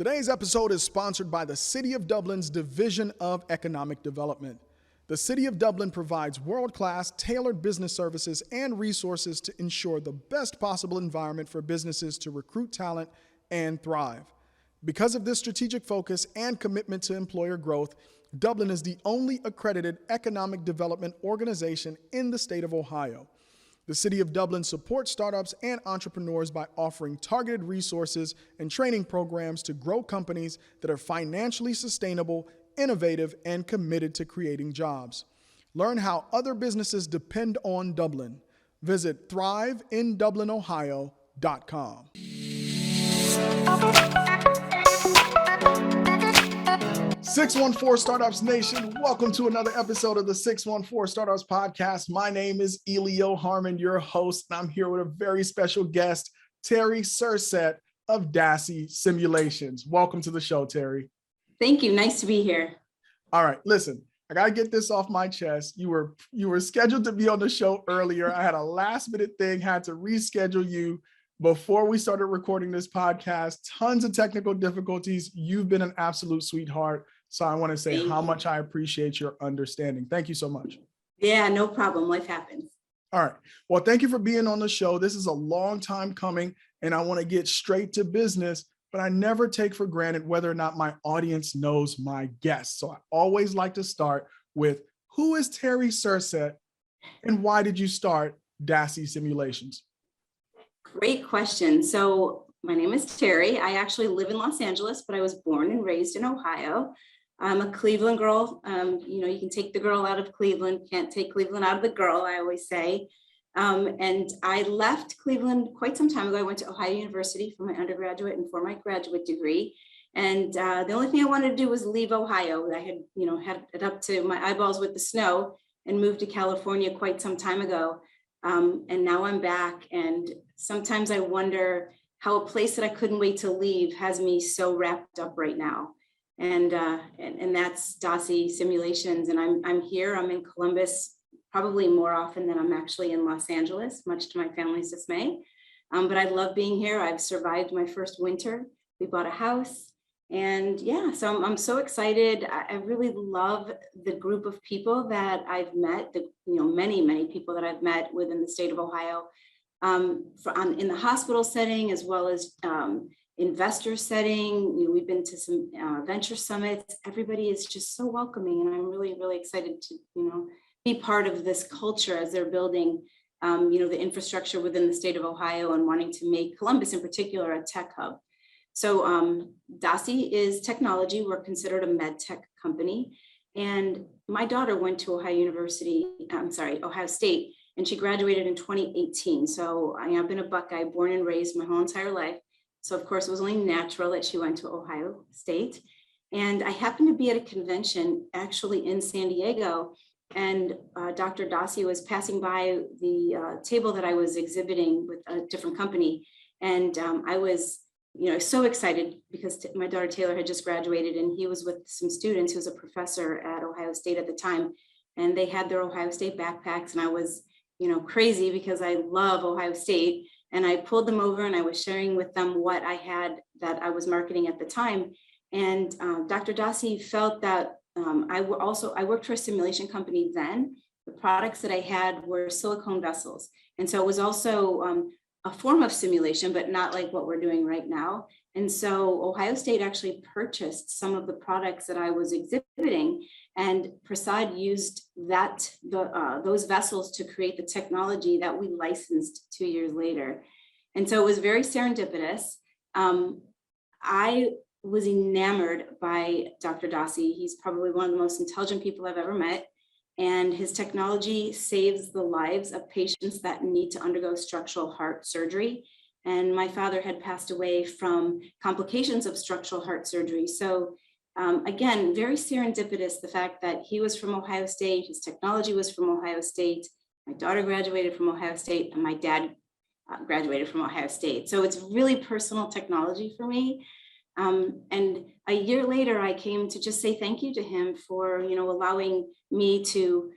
Today's episode is sponsored by the City of Dublin's Division of Economic Development. The City of Dublin provides world-class, tailored business services and resources to ensure the best possible environment for businesses to recruit talent and thrive. Because of this strategic focus and commitment to employer growth, Dublin is the only accredited economic development organization in the state of Ohio. The City of Dublin supports startups and entrepreneurs by offering targeted resources and training programs to grow companies that are financially sustainable, innovative, and committed to creating jobs. Learn how other businesses depend on Dublin. Visit thriveindublinohio.com. 614 Startups Nation, welcome to another episode of the 614 Startups Podcast. My name is Elio Harmon, your host, and I'm here with a very special guest, Teri Sirset of DASI Simulations. Welcome to the show, Teri. Thank you. Nice to be here. All right, listen, I got to get this off my chest. You were scheduled to be on the show earlier. I had a last minute thing, had to reschedule you before we started recording this podcast. Tons of technical difficulties. You've been an absolute sweetheart. So I want to say how much I appreciate your understanding. Thank you so much. Yeah, no problem. Life happens. All right. Well, thank you for being on the show. This is a long time coming, and I want to get straight to business, but I never take for granted whether or not my audience knows my guests. So I always like to start with, who is Teri Sirset and why did you start DASI Simulations? Great question. So my name is Teri. I actually live in Los Angeles, but I was born and raised in Ohio. I'm a Cleveland girl. You can take the girl out of Cleveland, can't take Cleveland out of the girl, I always say. And I left Cleveland quite some time ago. I went to Ohio University for my undergraduate and for my graduate degree. And the only thing I wanted to do was leave Ohio. I had it up to my eyeballs with the snow and moved to California quite some time ago. And now I'm back. And sometimes I wonder how a place that I couldn't wait to leave has me so wrapped up right now. And that's DASI Simulations. And I'm here, I'm in Columbus, probably more often than I'm actually in Los Angeles, much to my family's dismay. But I love being here. I've survived my first winter. We bought a house. And yeah, so I'm so excited. I really love the group of people that I've met, many people that I've met within the state of Ohio, in the hospital setting, as well as investor setting. We've been to some venture summits. Everybody is just so welcoming, and I'm really, really excited to, be part of this culture as they're building, the infrastructure within the state of Ohio and wanting to make Columbus in particular a tech hub. So DASI is technology. We're considered a med tech company. And my daughter went to Ohio State, and she graduated in 2018. So I've been a Buckeye, born and raised my whole entire life. So of course, it was only natural that she went to Ohio State. And I happened to be at a convention actually in San Diego, and Dr. DASI was passing by the table that I was exhibiting with a different company. And I was so excited because my daughter Taylor had just graduated, and he was with some students. He was a professor at Ohio State at the time, and they had their Ohio State backpacks. And I was, crazy because I love Ohio State. And I pulled them over and I was sharing with them what I had that I was marketing at the time. And Dr. DASI felt that I worked for a simulation company then. The products that I had were silicone vessels. And so it was also a form of simulation, but not like what we're doing right now. And so Ohio State actually purchased some of the products that I was exhibiting, and Prasad used those vessels to create the technology that we licensed 2 years later. And so it was very serendipitous. I was enamored by Dr. DASI. He's probably one of the most intelligent people I've ever met. And his technology saves the lives of patients that need to undergo structural heart surgery. And my father had passed away from complications of structural heart surgery. So again, very serendipitous, the fact that he was from Ohio State, his technology was from Ohio State, my daughter graduated from Ohio State, and my dad graduated from Ohio State. So it's really personal technology for me. And a year later, I came to just say thank you to him for, allowing me to,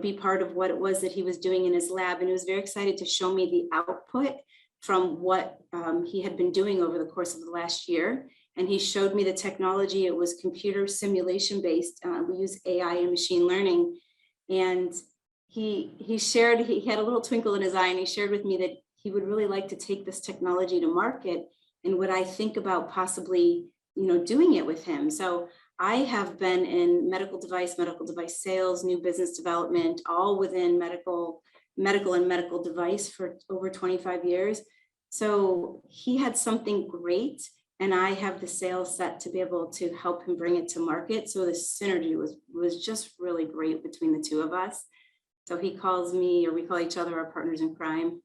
be part of what it was that he was doing in his lab. And he was very excited to show me the output from what he had been doing over the course of the last year. and he showed me the technology. It was computer simulation based. We use AI and machine learning. And he had a little twinkle in his eye, and he shared with me that he would really like to take this technology to market, and would I think about possibly, doing it with him. So I have been in medical device sales, new business development, all within medical and medical device for over 25 years. So he had something great, and I have the sales set to be able to help him bring it to market. So the synergy was just really great between the two of us. So he calls me, or we call each other, our partners in crime.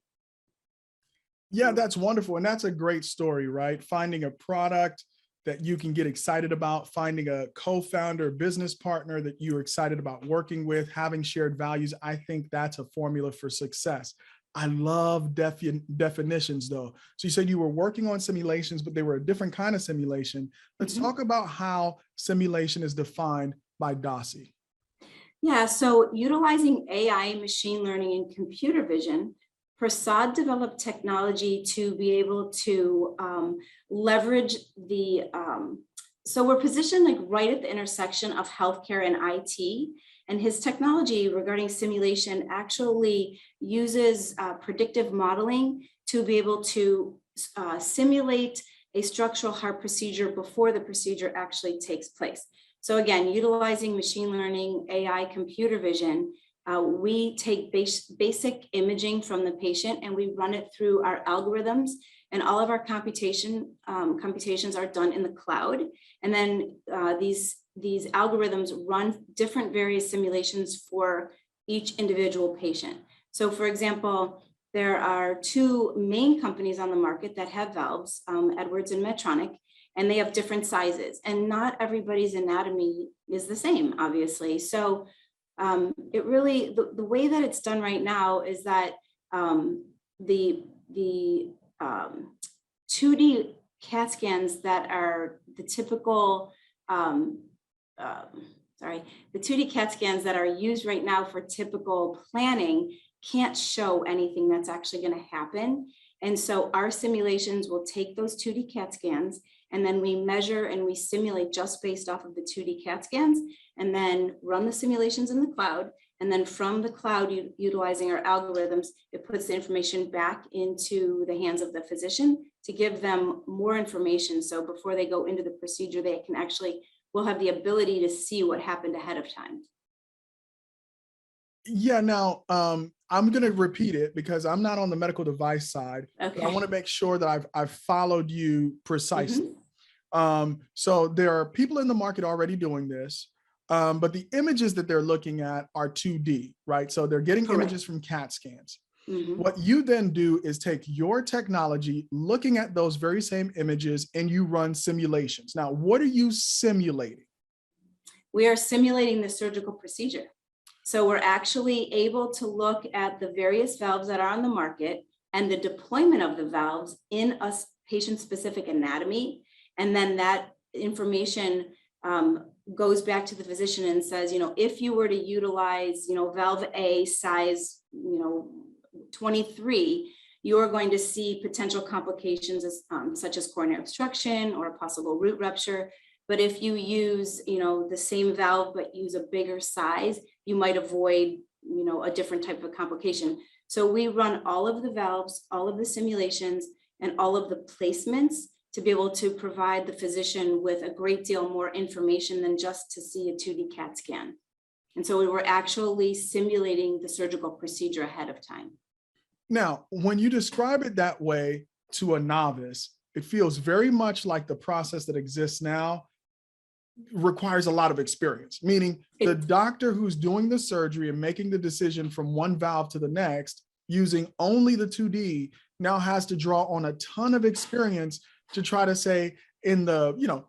Yeah, that's wonderful. And that's a great story, right? Finding a product that you can get excited about, finding a co-founder, business partner that you're excited about working with, having shared values. I think that's a formula for success. I love definitions though. So you said you were working on simulations, but they were a different kind of simulation. Let's talk about how simulation is defined by DASI. Yeah, so utilizing AI, machine learning, and computer vision, Prasad developed technology to be able to leverage so we're positioned like right at the intersection of healthcare and IT. And his technology regarding simulation actually uses predictive modeling to be able to simulate a structural heart procedure before the procedure actually takes place. So again, utilizing machine learning, AI, computer vision, we take basic imaging from the patient and we run it through our algorithms, and all of our computations are done in the cloud. And then these algorithms run different various simulations for each individual patient. So for example, there are two main companies on the market that have valves, Edwards and Medtronic, and they have different sizes, and not everybody's anatomy is the same, obviously. So it really, the way that it's done right now is that the 2D CAT scans that are the typical, the 2D CAT scans that are used right now for typical planning can't show anything that's actually going to happen. And so our simulations will take those 2D CAT scans, and then we measure and we simulate just based off of the 2D CAT scans, and then run the simulations in the cloud. And then from the cloud, utilizing our algorithms, it puts the information back into the hands of the physician to give them more information. So before they go into the procedure, they can actually, will have the ability to see what happened ahead of time. Yeah, now I'm going to repeat it because I'm not on the medical device side. Okay. But I want to make sure that I've followed you precisely. So there are people in the market already doing this, but the images that they're looking at are 2D, right? So they're getting images from CAT scans. What you then do is take your technology, looking at those very same images, and you run simulations. Now, what are you simulating? We are simulating the surgical procedure. So we're actually able to look at the various valves that are on the market and the deployment of the valves in a patient-specific anatomy. And then that information goes back to the physician and says, if you were to utilize, valve A size, 23, you're going to see potential complications such as coronary obstruction or a possible root rupture. But if you use, the same valve, but use a bigger size, you might avoid, a different type of complication. So we run all of the valves, all of the simulations, and all of the placements to be able to provide the physician with a great deal more information than just to see a 2D CAT scan. And so we were actually simulating the surgical procedure ahead of time. Now, when you describe it that way to a novice, it feels very much like the process that exists now requires a lot of experience, meaning the doctor who's doing the surgery and making the decision from one valve to the next using only the 2D now has to draw on a ton of experience to try to say in the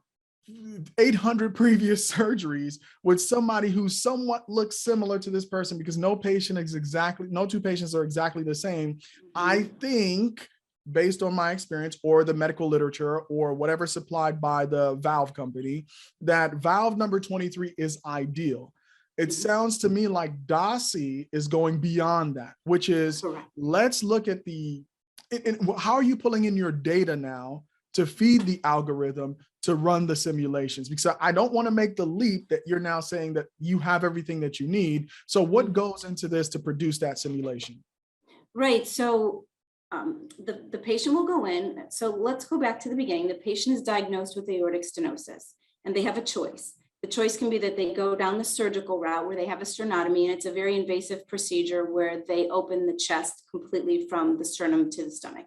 800 previous surgeries with somebody who somewhat looks similar to this person, because no two patients are exactly the same. I think, based on my experience or the medical literature or whatever supplied by the valve company, that valve number 23 is ideal. It sounds to me like DASI is going beyond that, which is, let's look at how are you pulling in your data now to feed the algorithm to run the simulations? Because I don't want to make the leap that you're now saying that you have everything that you need. So what goes into this to produce that simulation? Right. So the patient will go in. So let's go back to the beginning. The patient is diagnosed with aortic stenosis and they have a choice. The choice can be that they go down the surgical route where they have a sternotomy, and it's a very invasive procedure where they open the chest completely from the sternum to the stomach.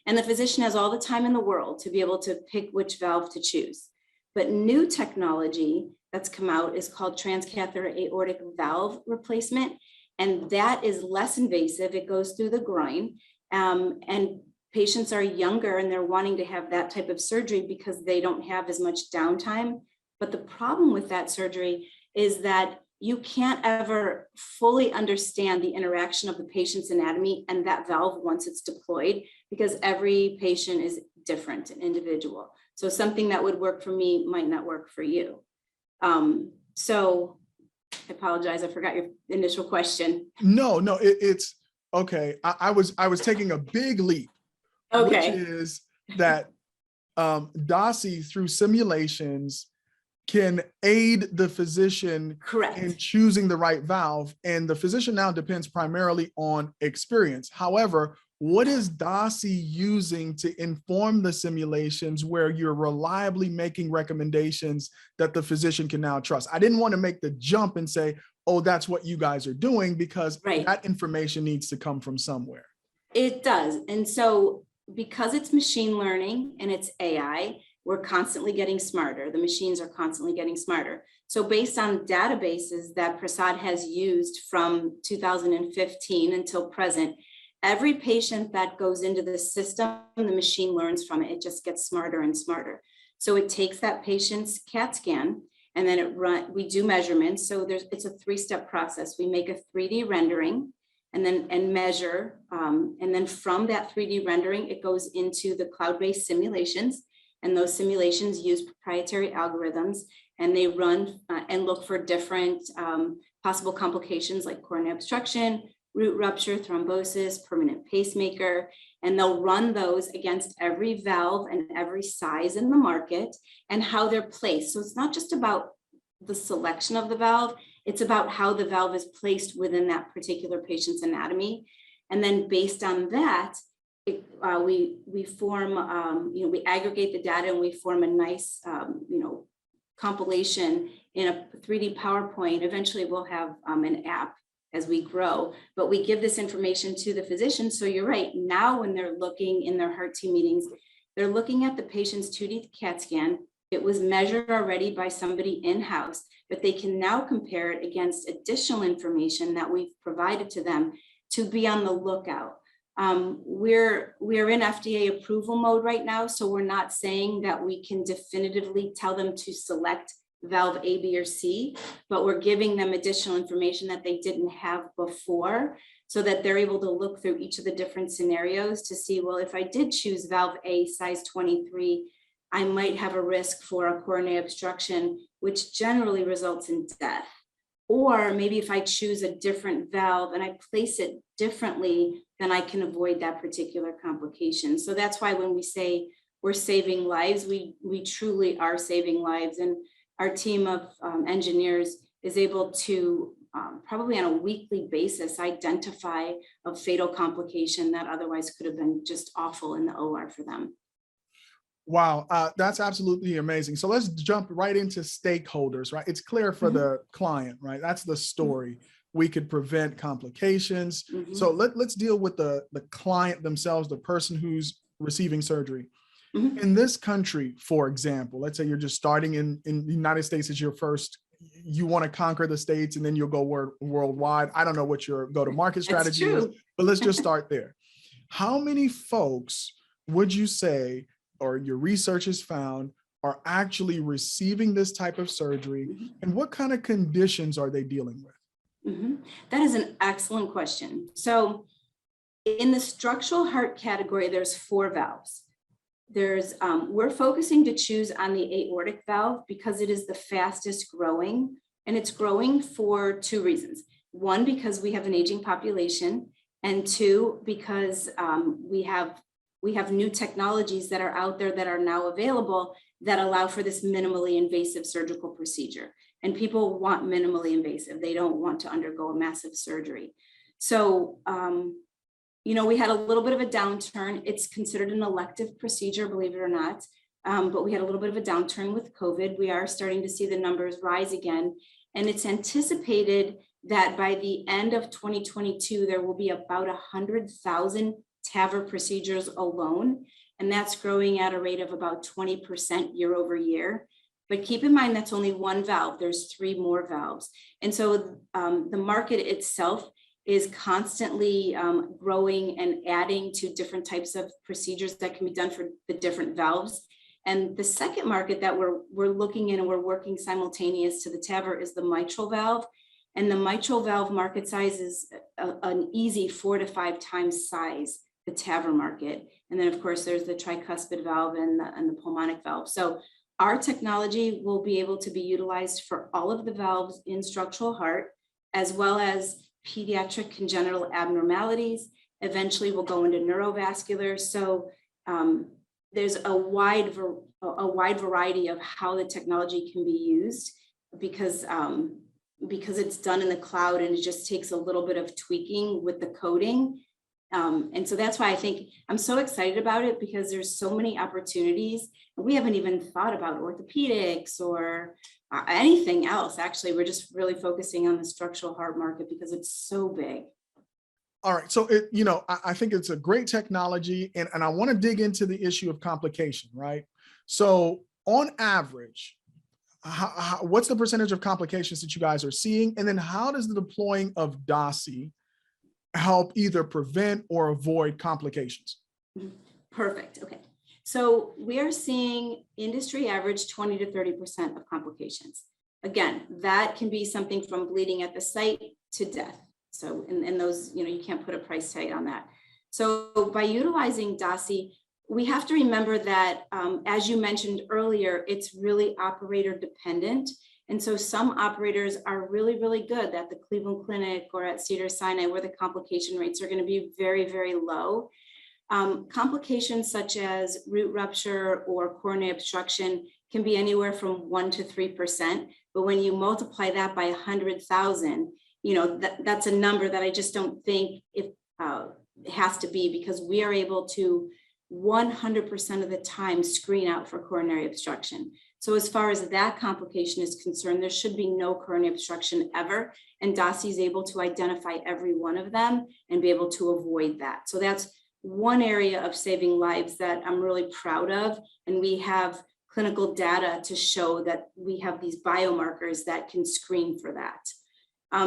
And the physician has all the time in the world to be able to pick which valve to choose. But new technology that's come out is called transcatheter aortic valve replacement. And that is less invasive. It goes through the groin. And patients are younger and they're wanting to have that type of surgery because they don't have as much downtime. But the problem with that surgery is that you can't ever fully understand the interaction of the patient's anatomy and that valve once it's deployed, because every patient is different and individual. So something that would work for me might not work for you. So I apologize, I forgot your initial question. No, it's okay. I was taking a big leap, Okay. which is that DASI through simulations can aid the physician Correct. in choosing the right valve. And the physician now depends primarily on experience. However, what is DASI using to inform the simulations where you're reliably making recommendations that the physician can now trust? I didn't want to make the jump and say, oh, that's what you guys are doing, because that information needs to come from somewhere. It does. And so because it's machine learning and it's AI, we're constantly getting smarter. The machines are constantly getting smarter. So based on databases that Prasad has used from 2015 until present, every patient that goes into the system, the machine learns from it. It just gets smarter and smarter. So it takes that patient's CAT scan and then we do measurements. So it's a 3-step process. We make a 3D rendering and measure. And then from that 3D rendering, it goes into the cloud-based simulations. And those simulations use proprietary algorithms, and they run and look for different possible complications like coronary obstruction, root rupture, thrombosis, permanent pacemaker, and they'll run those against every valve and every size in the market and how they're placed. So it's not just about the selection of the valve, it's about how the valve is placed within that particular patient's anatomy. And then based on that, we form, we aggregate the data and we form a nice, compilation in a 3D PowerPoint. Eventually we'll have an app as we grow, but we give this information to the physician. So you're right, now when they're looking in their heart team meetings, they're looking at the patient's 2D CAT scan. It was measured already by somebody in-house, but they can now compare it against additional information that we've provided to them to be on the lookout. We're in FDA approval mode right now, so we're not saying that we can definitively tell them to select valve A, B, or C, but we're giving them additional information that they didn't have before, so that they're able to look through each of the different scenarios to see, well, if I did choose valve A size 23, I might have a risk for a coronary obstruction, which generally results in death. Or maybe if I choose a different valve and I place it differently, then I can avoid that particular complication. So that's why when we say we're saving lives, we truly are saving lives. And our team of engineers is able to probably on a weekly basis identify a fatal complication that otherwise could have been just awful in the OR for them. Wow, that's absolutely amazing. So let's jump right into stakeholders, right? It's clear for the client, right? That's the story. We could prevent complications. So let's deal with the client themselves, the person who's receiving surgery. In this country, for example, let's say you're just starting in the United States as your first, you want to conquer the States and then you'll go worldwide. I don't know what your go-to-market strategy is, but let's just start there. How many folks would you say, or your research has found, are actually receiving this type of surgery, and what kind of conditions are they dealing with? That is an excellent question. So in the structural heart category, there's 4 valves. We're focusing to choose on the aortic valve because it is the fastest growing, and it's growing for 2 reasons. 1, because we have an aging population, and 2, because we have we have new technologies that are out there that are now available that allow for this minimally invasive surgical procedure. And people want minimally invasive. They don't want to undergo a massive surgery. So, we had a little bit of a downturn. It's considered an elective procedure, believe it or not. But we had a little bit of a downturn with COVID. We are starting to see the numbers rise again. And it's anticipated that by the end of 2022, there will be about 100,000 TAVR procedures alone. And that's growing at a rate of about 20% year over year. But keep in mind, that's only one valve. There's 3 more valves. And so the market itself is constantly growing and adding to different types of procedures that can be done for the different valves. And the second market that we're looking in and we're working simultaneous to the TAVR is the mitral valve. And the mitral valve market size is an easy 4 to 5 times size, the TAVR market. And then of course, there's the tricuspid valve and the pulmonic valve. So our technology will be able to be utilized for all of the valves in structural heart, as well as pediatric congenital abnormalities. Eventually we'll go into neurovascular. So there's a wide variety of how the technology can be used because it's done in the cloud and it just takes a little bit of tweaking with the coding. And so that's why I think I'm so excited about it, because there's so many opportunities. We haven't even thought about orthopedics or anything else. Actually, we're just really focusing on the structural heart market because it's so big. All right. So, I think it's a great technology, and I want to dig into the issue of complication, right? So on average, what's the percentage of complications that you guys are seeing? And then how does the deploying of DASI help either prevent or avoid complications? Perfect. Okay. So we are seeing industry average 20 to 30% of complications. Again, that can be something from bleeding at the site to death. So, and those, you can't put a price tag on that. So by utilizing DASI, we have to remember that, as you mentioned earlier, it's really operator dependent. And so some operators are really, really good at the Cleveland Clinic or at Cedars-Sinai, where the complication rates are going to be very, very low. Complications such as root rupture or coronary obstruction can be anywhere from 1 to 3%. But when you multiply that by 100,000, that's a number that I just don't think it has to be, because we are able to 100% of the time screen out for coronary obstruction. So as far as that complication is concerned, there should be no coronary obstruction ever. And DASI is able to identify every one of them and be able to avoid that. So that's one area of saving lives that I'm really proud of. And we have clinical data to show that we have these biomarkers that can screen for that.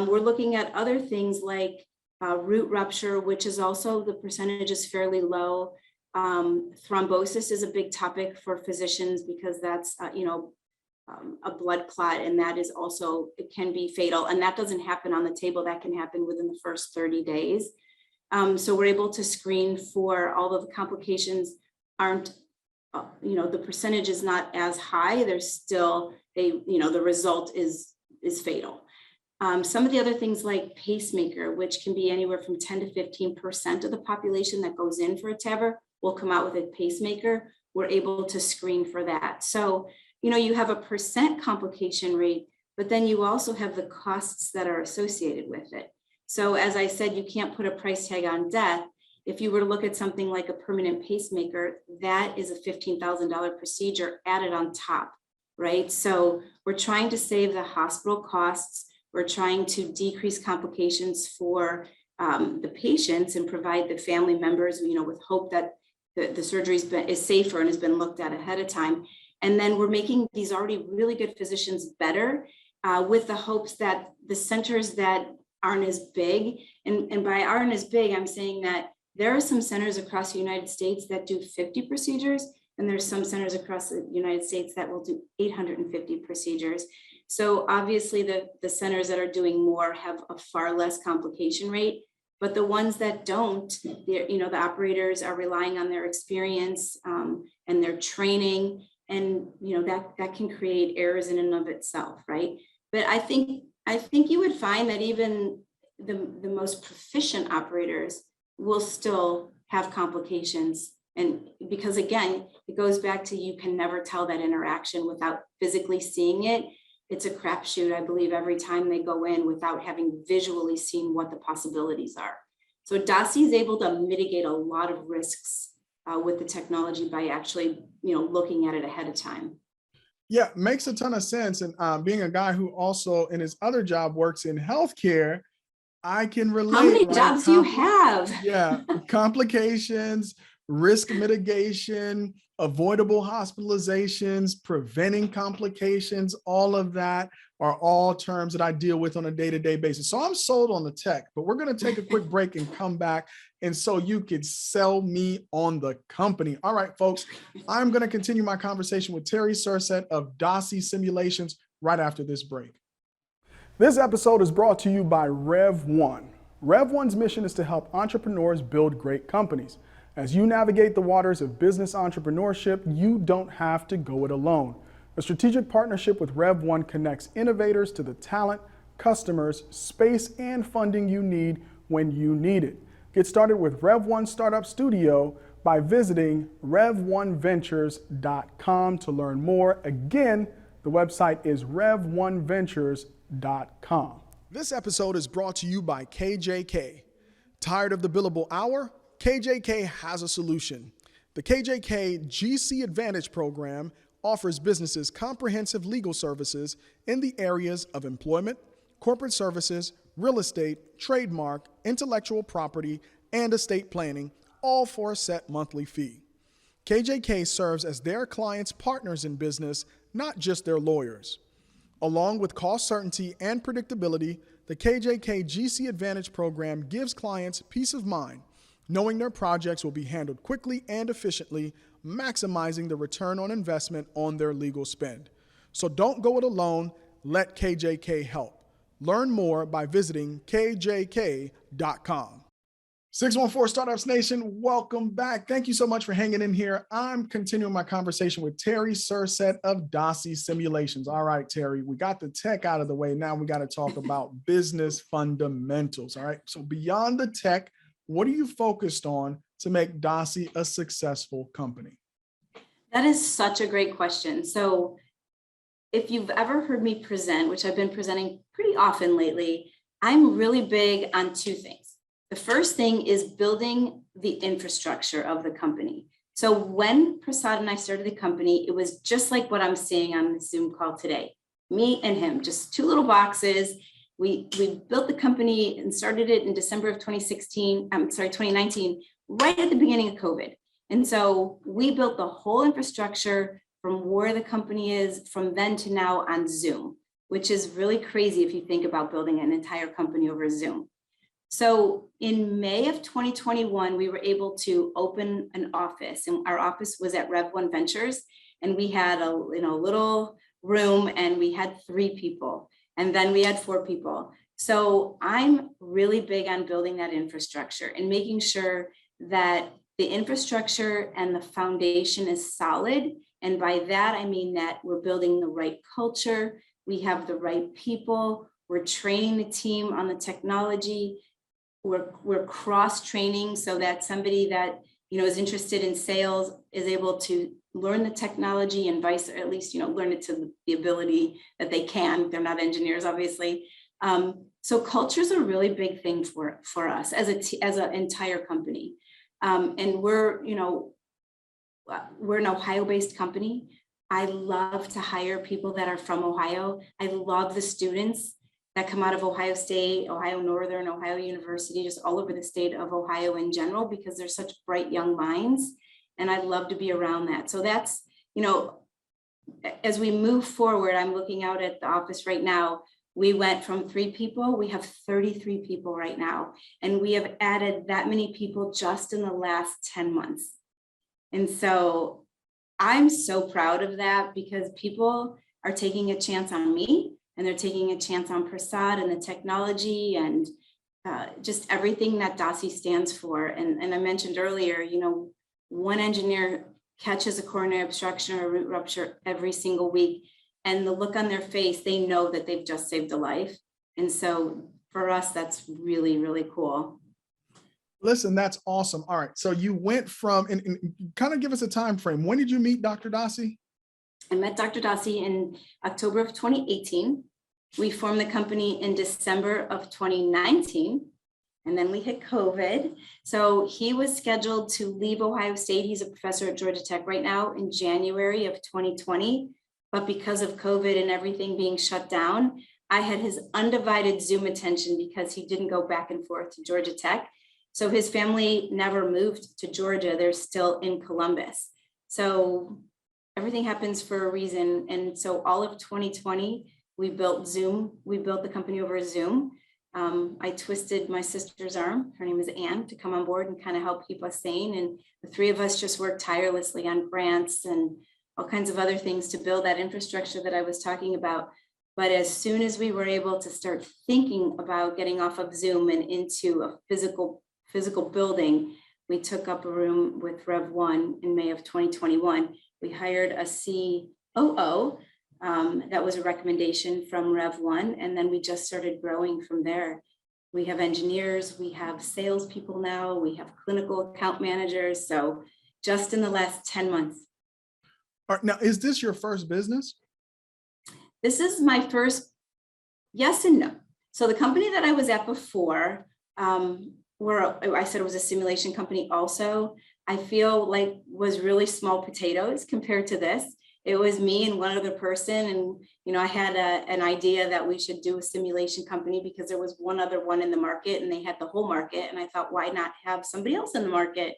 We're looking at other things like root rupture, which is also, the percentage is fairly low. Thrombosis is a big topic for physicians because that's, a blood clot, and that is also, it can be fatal. And that doesn't happen on the table. That can happen within the first 30 days. So we're able to screen for all of the complications. Aren't, the percentage is not as high. There's still the result is fatal. Some of the other things like pacemaker, which can be anywhere from 10 to 15% of the population that goes in for a TAVR, will come out with a pacemaker. We're able to screen for that. So, you have a percent complication rate, but then you also have the costs that are associated with it. So as I said, you can't put a price tag on death. If you were to look at something like a permanent pacemaker, that is a $15,000 procedure added on top, right? So we're trying to save the hospital costs. We're trying to decrease complications for the patients and provide the family members, with hope that the surgery is safer and has been looked at ahead of time. And then we're making these already really good physicians better with the hopes that the centers that aren't as big, and by aren't as big, I'm saying that there are some centers across the United States that do 50 procedures, and there's some centers across the United States that will do 850 procedures. So obviously the centers that are doing more have a far less complication rate, but the ones that don't, the operators are relying on their experience and their training, and that can create errors in and of itself, right? But I think you would find that even the most proficient operators will still have complications And because again, it goes back to, you can never tell that interaction without physically seeing it. It's a crapshoot, I believe, every time they go in without having visually seen what the possibilities are. So DASI is able to mitigate a lot of risks with the technology by actually, looking at it ahead of time. Yeah, makes a ton of sense. And being a guy who also in his other job works in healthcare, I can relate. How many right? jobs do you have? Yeah, complications, risk mitigation, avoidable hospitalizations, preventing complications, all of that are all terms that I deal with on a day-to-day basis. So I'm sold on the tech, but we're going to take a quick break and come back. And so you could sell me on the company. All right, folks, I'm going to continue my conversation with Teri Sirset of DASI Simulations right after this break. This episode is brought to you by Rev1. Rev1's mission is to help entrepreneurs build great companies. As you navigate the waters of business entrepreneurship, you don't have to go it alone. A strategic partnership with Rev1 connects innovators to the talent, customers, space, and funding you need when you need it. Get started with Rev1 Startup Studio by visiting rev1ventures.com to learn more. Again, the website is rev1ventures.com. This episode is brought to you by KJK. Tired of the billable hour? KJK has a solution. The KJK GC Advantage program offers businesses comprehensive legal services in the areas of employment, corporate services, real estate, trademark, intellectual property, and estate planning, all for a set monthly fee. KJK serves as their clients' partners in business, not just their lawyers. Along with cost certainty and predictability, the KJK GC Advantage program gives clients peace of mind, knowing their projects will be handled quickly and efficiently, maximizing the return on investment on their legal spend. So don't go it alone, let KJK help. Learn more by visiting kjk.com. 614 Startups Nation, welcome back. Thank you so much for hanging in here. I'm continuing my conversation with Teri Sirset of DASI Simulations. All right, Teri, we got the tech out of the way. Now we got to talk about business fundamentals. All right, so beyond the tech, what are you focused on to make DASI a successful company? That is such a great question. So if you've ever heard me present, which I've been presenting pretty often lately, I'm really big on two things. The first thing is building the infrastructure of the company. So when Prasad and I started the company, it was just like what I'm seeing on the Zoom call today. Me and him, just two little boxes. We built the company and started it in December of 2019, right at the beginning of COVID. And so we built the whole infrastructure from where the company is from then to now on Zoom, which is really crazy if you think about building an entire company over Zoom. So in May of 2021, we were able to open an office, and our office was at Rev1 Ventures, and we had a little room, and we had 3 people, and then we had 4 people. So I'm really big on building that infrastructure and making sure that the infrastructure and the foundation is solid. And by that, I mean that we're building the right culture, we have the right people, we're training the team on the technology. We're cross-training so that somebody that is interested in sales is able to learn the technology and at least learn it to the ability that they can. They're not engineers, obviously. So culture is a really big thing for us as an entire company. And we're an Ohio-based company. I love to hire people that are from Ohio. I love the students that come out of Ohio State, Ohio Northern, Ohio University, just all over the state of Ohio in general, because they're such bright young minds. And I love to be around that. So that's, as we move forward, I'm looking out at the office right now. We went from 3 people, we have 33 people right now. And we have added that many people just in the last 10 months. And so I'm so proud of that, because people are taking a chance on me, and they're taking a chance on Prasad and the technology and just everything that DASI stands for. And I mentioned earlier, one engineer catches a coronary obstruction or a root rupture every single week, and the look on their face, they know that they've just saved a life. And so for us, that's really, really cool. Listen, that's awesome. All right. So you went from, and kind of give us a time frame. When did you meet Dr. Dasi? I met Dr. Dasi in October of 2018. We formed the company in December of 2019, and then we hit COVID. So he was scheduled to leave Ohio State. He's a professor at Georgia Tech right now in January of 2020. But because of COVID and everything being shut down, I had his undivided Zoom attention because he didn't go back and forth to Georgia Tech. So his family never moved to Georgia. They're still in Columbus. So everything happens for a reason. And so all of 2020, we built Zoom. We built the company over Zoom. I twisted my sister's arm, her name is Anne, to come on board and kind of help keep us sane. And the three of us just worked tirelessly on grants and all kinds of other things to build that infrastructure that I was talking about. But as soon as we were able to start thinking about getting off of Zoom and into a physical building, we took up a room with Rev 1 in May of 2021. We hired a COO. That was a recommendation from Rev 1, and then we just started growing from there. We have engineers, we have salespeople now, we have clinical account managers. So just in the last 10 months. All right, now, is this your first business? This is my first, yes and no. So the company that I was at before, where I said it was a simulation company also, I feel like was really small potatoes compared to this. It was me and one other person. And, I had an idea that we should do a simulation company because there was one other one in the market and they had the whole market. And I thought, why not have somebody else in the market?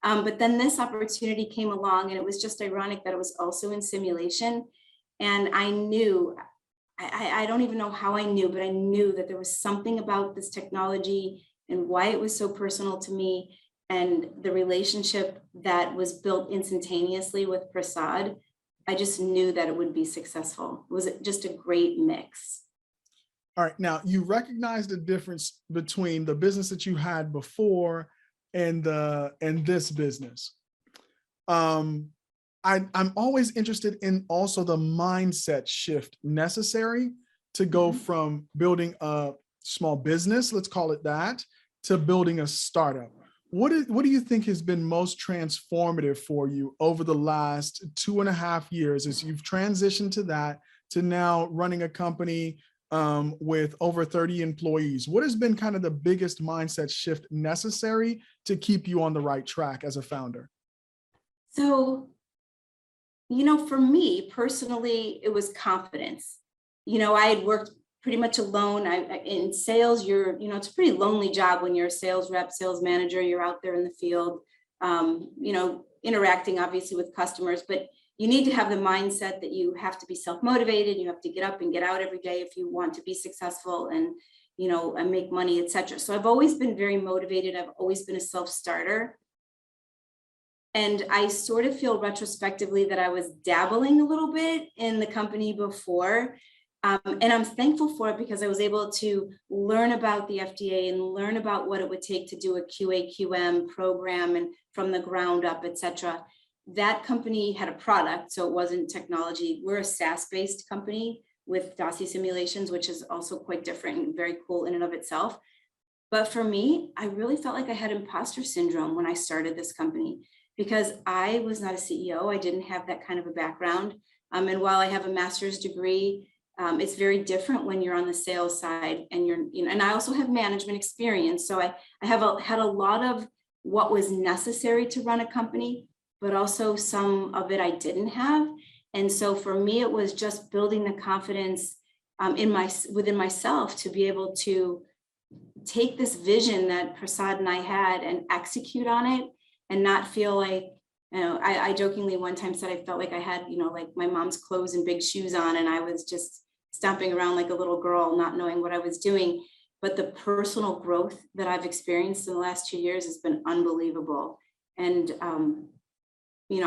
But then this opportunity came along, and it was just ironic that it was also in simulation. And I knew, I don't even know how I knew, but I knew that there was something about this technology and why it was so personal to me, and the relationship that was built instantaneously with Prasad. I just knew that it would be successful. It was just a great mix. All right. Now, you recognize the difference between the business that you had before and this business. I'm always interested in also the mindset shift necessary to go from building a small business, let's call it that, to building a startup. What do you think has been most transformative for you over the last 2.5 years as you've transitioned to that, to now running a company with over 30 employees? What has been kind of the biggest mindset shift necessary to keep you on the right track as a founder? So, for me personally, it was confidence. I had worked pretty much alone. In sales, it's a pretty lonely job when you're a sales rep, sales manager. You're out there in the field, interacting obviously with customers, but you need to have the mindset that you have to be self-motivated. You have to get up and get out every day if you want to be successful and make money, etc. So I've always been very motivated. I've always been a self-starter. And I sort of feel retrospectively that I was dabbling a little bit in the company before. And I'm thankful for it because I was able to learn about the FDA and learn about what it would take to do a QA/QM program and from the ground up, etc. That company had a product, so it wasn't technology. We're a SaaS-based company with DASI Simulations, which is also quite different and very cool in and of itself. But for me, I really felt like I had imposter syndrome when I started this company because I was not a CEO. I didn't have that kind of a background. And while I have a master's degree, it's very different when you're on the sales side and and I also have management experience. So I had a lot of what was necessary to run a company, but also some of it I didn't have. And so for me, it was just building the confidence within myself to be able to take this vision that Prasad and I had and execute on it and not feel like, I jokingly one time said I felt like I had, like my mom's clothes and big shoes on, and I was just stomping around like a little girl, not knowing what I was doing. But the personal growth that I've experienced in the last 2 years has been unbelievable. And,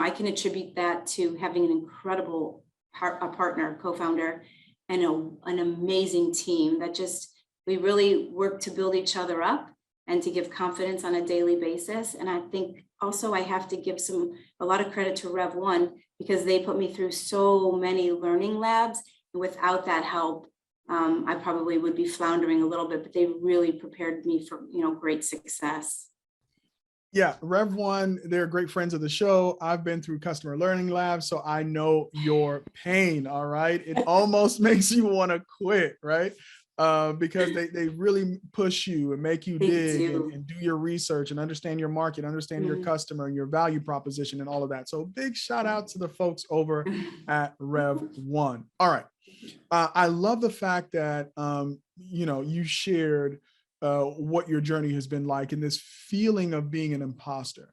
I can attribute that to having an incredible partner, co-founder, and an amazing team that we really work to build each other up and to give confidence on a daily basis. And I think also I have to give a lot of credit to Rev 1 because they put me through so many learning labs. And without that help, I probably would be floundering a little bit, but they really prepared me for, great success. Yeah, Rev One, they're great friends of the show. I've been through Customer Learning Lab, so I know your pain. All right. It almost makes you want to quit, right? Because they really push you and make you They dig do. and do your research and understand your market, understand your customer and your value proposition and all of that. So big shout out to the folks over at Rev One. All right. I love the fact that you shared what your journey has been like and this feeling of being an imposter.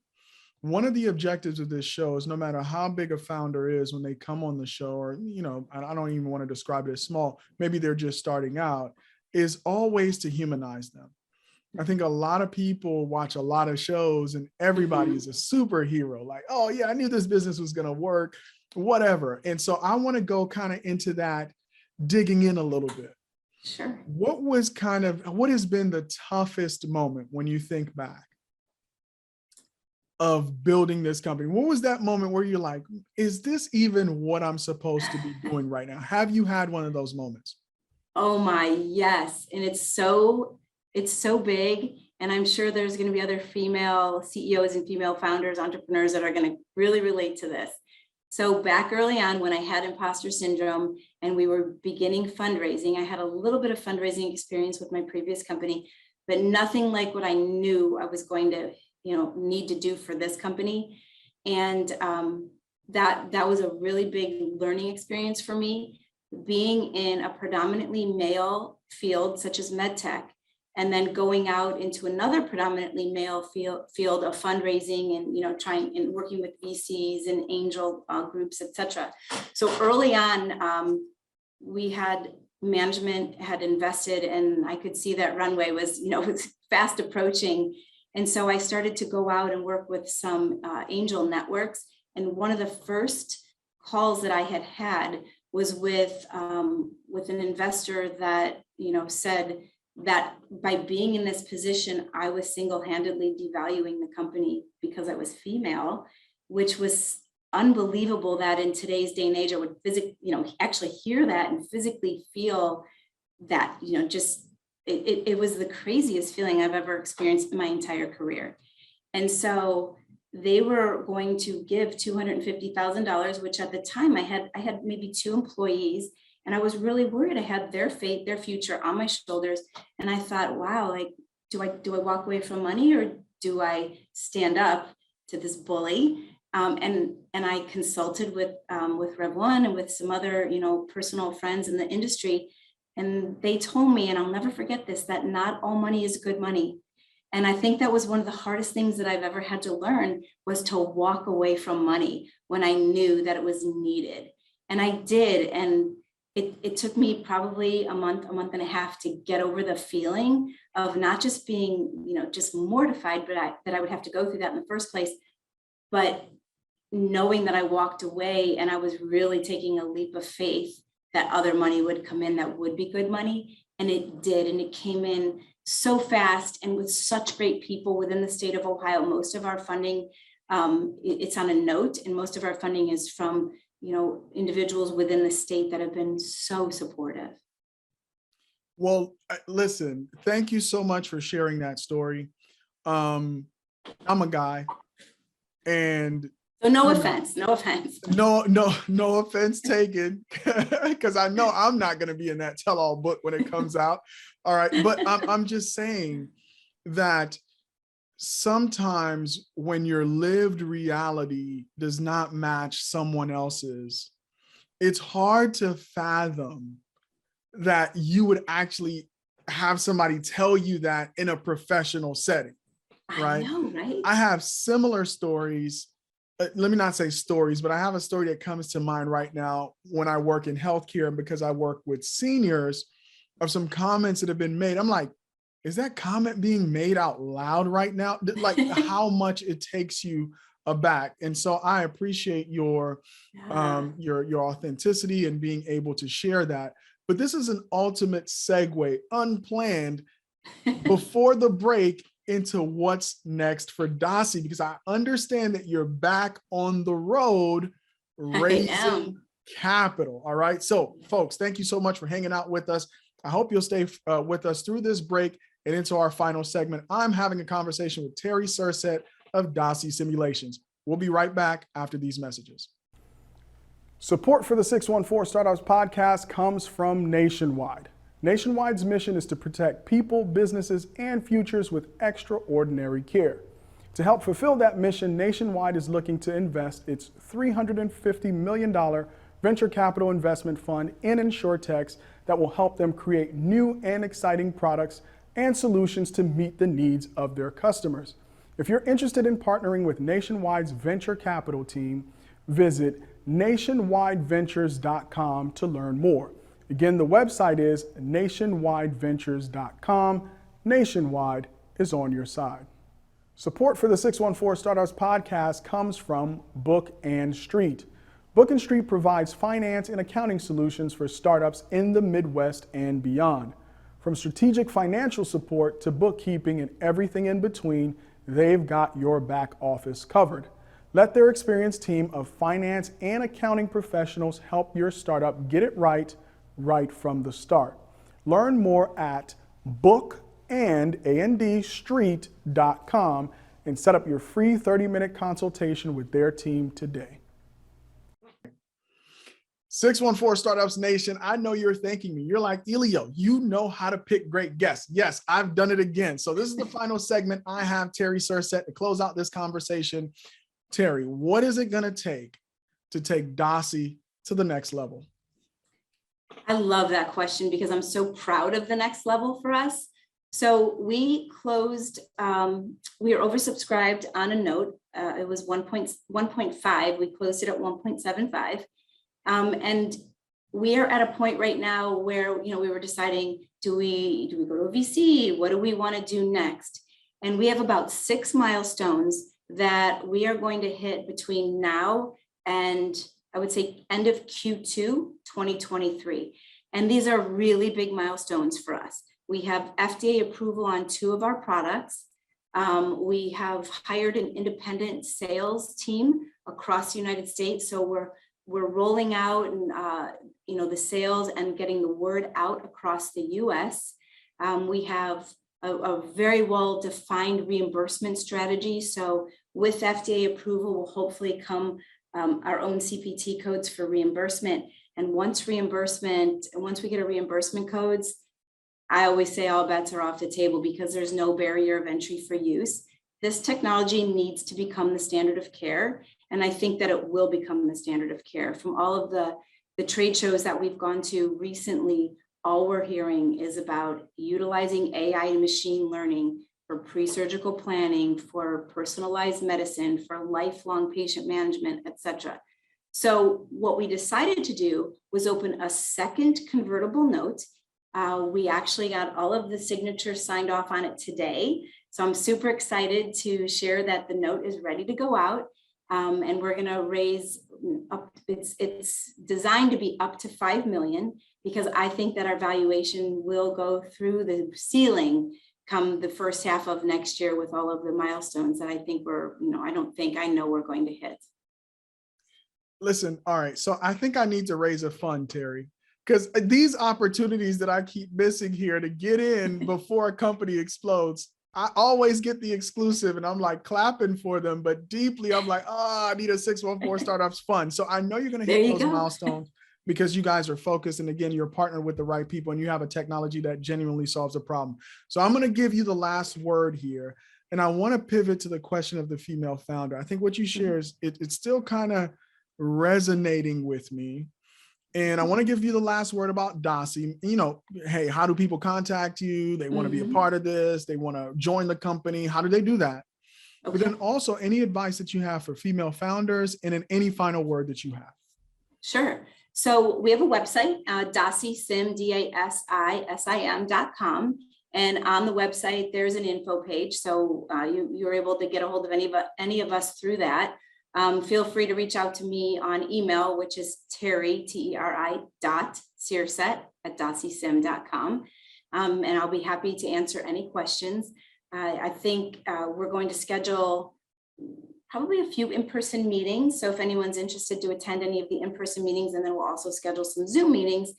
One of the objectives of this show is no matter how big a founder is when they come on the show, or, I don't even want to describe it as small, maybe they're just starting out, is always to humanize them. I think a lot of people watch a lot of shows and everybody is a superhero, like, oh yeah, I knew this business was going to work, whatever. And so I want to go kind of into that, digging in a little bit. Sure. What has been the toughest moment when you think back of building this company? What was that moment where you're like, is this even what I'm supposed to be doing right now? Have you had one of those moments? Oh my, yes. And it's so big. And I'm sure there's going to be other female CEOs and female founders, entrepreneurs that are going to really relate to this. So back early on when I had imposter syndrome and we were beginning fundraising, I had a little bit of fundraising experience with my previous company, but nothing like what I knew I was going to, need to do for this company. And that was a really big learning experience for me, being in a predominantly male field such as medtech, and then going out into another predominantly male field of fundraising and trying and working with VCs and angel groups, etc. So early on, we had management had invested, and I could see that runway was was fast approaching. And so I started to go out and work with some angel networks. And one of the first calls that I had was with an investor that said that by being in this position, I was single-handedly devaluing the company because I was female, which was unbelievable that in today's day and age, I would actually hear that and physically feel that, just it was the craziest feeling I've ever experienced in my entire career. And so they were going to give $250,000, which at the time I had maybe 2 employees. And I was really worried. I had their fate, their future on my shoulders. And I thought, wow, like, do I walk away from money, or do I stand up to this bully? And I consulted with Rev One and with some other, personal friends in the industry. And they told me, and I'll never forget this, that not all money is good money. And I think that was one of the hardest things that I've ever had to learn, was to walk away from money when I knew that it was needed. And I did. And it took me probably a month and a half to get over the feeling of not just being, just mortified, but that I would have to go through that in the first place, but knowing that I walked away and I was really taking a leap of faith that other money would come in that would be good money. And it did. And it came in so fast and with such great people within the state of Ohio. Most of our funding, it's on a note, and most of our funding is from individuals within the state that have been so supportive. Well, listen, thank you so much for sharing that story. I'm a guy, and so no offense. No offense taken, because I know I'm not going to be in that tell-all book when it comes out. All right, but I'm just saying that sometimes when your lived reality does not match someone else's, it's hard to fathom that you would actually have somebody tell you that in a professional setting, right? I know, right? I have similar stories. Let me not say stories, but I have a story that comes to mind right now when I work in healthcare, and because I work with seniors, of some comments that have been made. I'm like, is that comment being made out loud right now? Like how much it takes you aback. And so I appreciate your authenticity and being able to share that. But this is an ultimate segue, unplanned, before the break, into what's next for DASI, because I understand that you're back on the road raising capital. All right. So folks, thank you so much for hanging out with us. I hope you'll stay with us through this break and into our final segment. I'm having a conversation with Teri Sirset, of DASI Simulations. We'll be right back after these messages. Support for the 614 Startups podcast comes from Nationwide. Nationwide's mission is to protect people, businesses, and futures with extraordinary care. To help fulfill that mission, Nationwide is looking to invest its $350 million venture capital investment fund in insurtechs that will help them create new and exciting products and solutions to meet the needs of their customers. If you're interested in partnering with Nationwide's venture capital team, visit nationwideventures.com to learn more. Again, the website is nationwideventures.com. Nationwide is on your side. Support for the 614 Startups podcast comes from Book and Street. Book and Street provides finance and accounting solutions for startups in the Midwest and beyond. From strategic financial support to bookkeeping and everything in between, they've got your back office covered. Let their experienced team of finance and accounting professionals help your startup get it right from the start. Learn more at bookandstreet.com and set up your free 30-minute consultation with their team today. 614 Startups Nation, I know you're thanking me. You're like, Elio, you know how to pick great guests. Yes, I've done it again. So this is the final segment. I have Teri Sirset to close out this conversation. Teri, what is it going to take DASI to the next level? I love that question because I'm so proud of the next level for us. So we closed, we are oversubscribed on a note. It was 1.5. We closed it at 1.75. And we are at a point right now where, we were deciding, do we go to a VC? What do we want to do next? And we have about 6 milestones that we are going to hit between now and I would say end of Q2 2023. And these are really big milestones for us. We have FDA approval on 2 of our products. We have hired an independent sales team across the United States. So we're rolling out and the sales and getting the word out across the US. We have a very well-defined reimbursement strategy. So with FDA approval will hopefully come our own CPT codes for reimbursement. And once we get a reimbursement codes, I always say all bets are off the table because there's no barrier of entry for use. This technology needs to become the standard of care. And I think that it will become the standard of care. From all of the trade shows that we've gone to recently, all we're hearing is about utilizing AI and machine learning for pre-surgical planning, for personalized medicine, for lifelong patient management, et cetera. So what we decided to do was open a second convertible note. We actually got all of the signatures signed off on it today. So I'm super excited to share that the note is ready to go out. And we're going to raise up, it's designed to be up to 5 million because I think that our valuation will go through the ceiling come the first half of next year with all of the milestones that I think I know we're going to hit. Listen, all right. So I think I need to raise a fund, Teri, because these opportunities that I keep missing here to get in before a company explodes, I always get the exclusive and I'm like clapping for them, but deeply I'm like, I need a 614 Startups fund. So I know you're going to hit those milestones because you guys are focused. And again, you're partnered with the right people and you have a technology that genuinely solves a problem. So I'm going to give you the last word here. And I want to pivot to the question of the female founder. I think what you share is it's still kind of resonating with me. And I want to give you the last word about DASI. Hey, how do people contact you? They want to be a part of this. They want to join the company. How do they do that? Okay. But then also any advice that you have for female founders and then any final word that you have. Sure. So we have a website, DASISIM, DASISIM.com. And on the website, there's an info page. So you're able to get a hold of any of us through that. Feel free to reach out to me on email, which is Teri, Teri.Sirset@dasisim.com. And I'll be happy to answer any questions. I think we're going to schedule probably a few in-person meetings. So if anyone's interested to attend any of the in-person meetings, and then we'll also schedule some Zoom meetings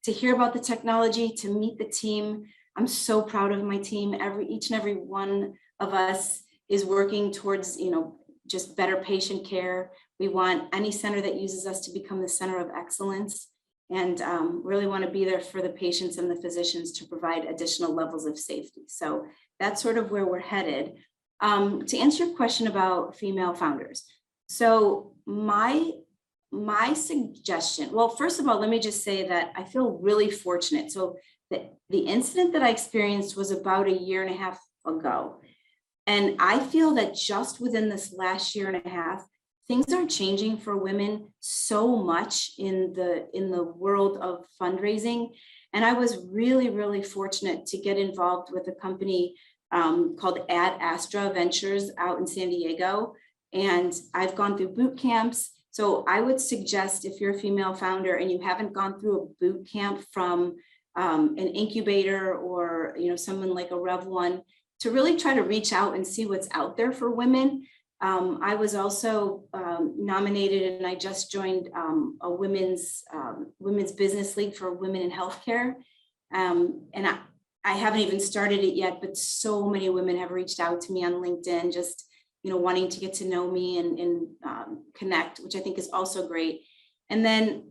to hear about the technology, to meet the team. I'm so proud of my team. Each and every one of us is working towards, just better patient care. We want any center that uses us to become the center of excellence, and really want to be there for the patients and the physicians to provide additional levels of safety. So that's sort of where we're headed. To answer your question about female founders. So my suggestion, well, first of all, let me just say that I feel really fortunate. So the incident that I experienced was about a year and a half ago. And I feel that just within this last year and a half, things are changing for women so much in the world of fundraising. And I was really, really fortunate to get involved with a company called Ad Astra Ventures out in San Diego. And I've gone through boot camps. So I would suggest, if you're a female founder and you haven't gone through a boot camp from an incubator or someone like a Rev One, to really try to reach out and see what's out there for women. I was also nominated, and I just joined a women's business league for women in healthcare. And I haven't even started it yet, but so many women have reached out to me on LinkedIn, just wanting to get to know me and connect, which I think is also great. And then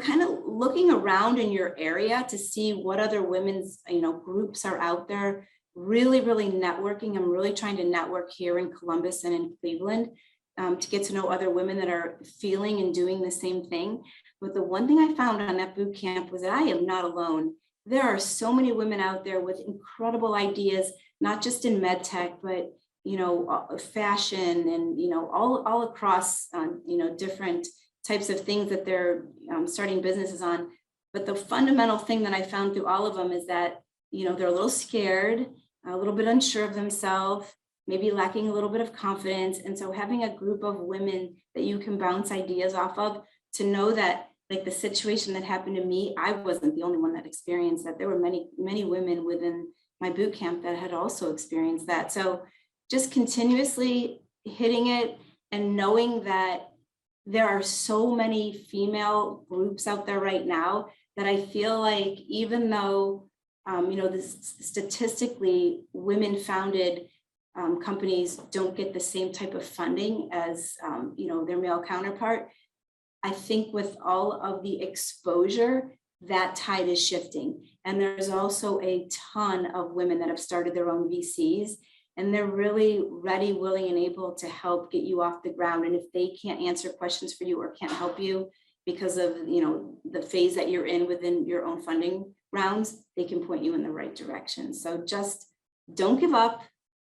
kind of looking around in your area to see what other women's groups are out there. Really, really networking. I'm really trying to network here in Columbus and in Cleveland to get to know other women that are feeling and doing the same thing. But the one thing I found on that boot camp was that I am not alone. There are so many women out there with incredible ideas, not just in med tech, but fashion and all across different types of things that they're starting businesses on. But the fundamental thing that I found through all of them is that they're a little scared, a little bit unsure of themselves, maybe lacking a little bit of confidence. And so having a group of women that you can bounce ideas off of, to know that, like the situation that happened to me, I wasn't the only one that experienced that. There were many, many women within my boot camp that had also experienced that. So just continuously hitting it and knowing that there are so many female groups out there right now that I feel like, even though statistically women-founded companies don't get the same type of funding as their male counterpart, I think with all of the exposure, that tide is shifting. And there's also a ton of women that have started their own VCs, and they're really ready, willing, and able to help get you off the ground. And if they can't answer questions for you or can't help you because of the phase that you're in within your own funding rounds, they can point you in the right direction. So just don't give up.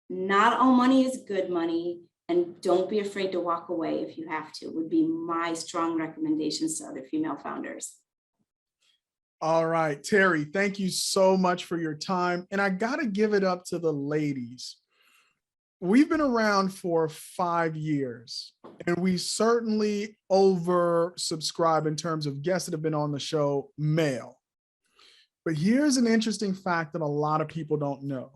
Not all money is good money, and don't be afraid to walk away if you have to, would be my strong recommendations to other female founders. All right, Teri, thank you so much for your time. And I got to give it up to the ladies. We've been around for 5 years, and we certainly oversubscribe in terms of guests that have been on the show, male. But here's an interesting fact that a lot of people don't know.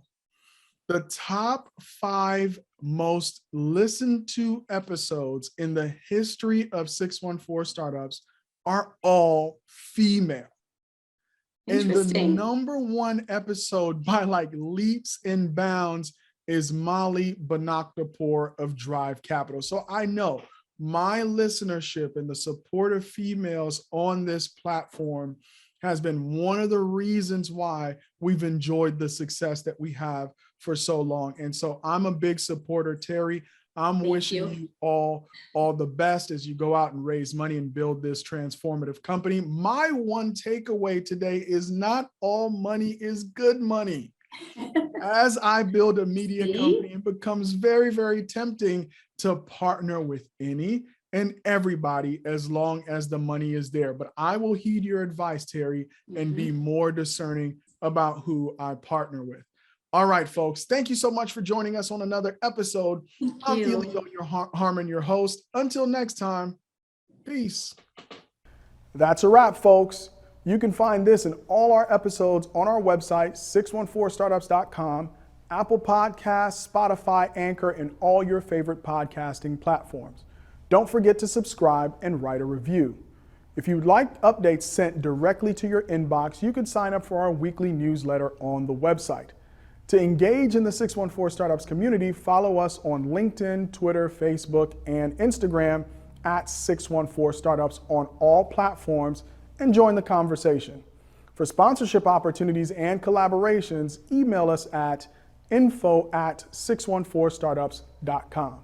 The top 5 most listened to episodes in the history of 614 Startups are all female. And the number 1 episode by like leaps and bounds is Molly Banakdapur of Drive Capital. So I know my listenership and the support of females on this platform has been one of the reasons why we've enjoyed the success that we have for so long. And so I'm a big supporter, Teri. I'm wishing you all the best as you go out and raise money and build this transformative company. My one takeaway today is not all money is good money. As I build a media company, it becomes very, very tempting to partner with any and everybody as long as the money is there. But I will heed your advice, Teri, and be more discerning about who I partner with. All right, folks, thank you so much for joining us on another episode. I'm Elio, your Harmon, your host. Until next time, peace. That's a wrap, folks. You can find this and all our episodes on our website, 614startups.com, Apple Podcasts, Spotify, Anchor, and all your favorite podcasting platforms. Don't forget to subscribe and write a review. If you'd like updates sent directly to your inbox, you can sign up for our weekly newsletter on the website. To engage in the 614 Startups community, follow us on LinkedIn, Twitter, Facebook, and Instagram at 614 Startups on all platforms and join the conversation. For sponsorship opportunities and collaborations, email us at info@614startups.com.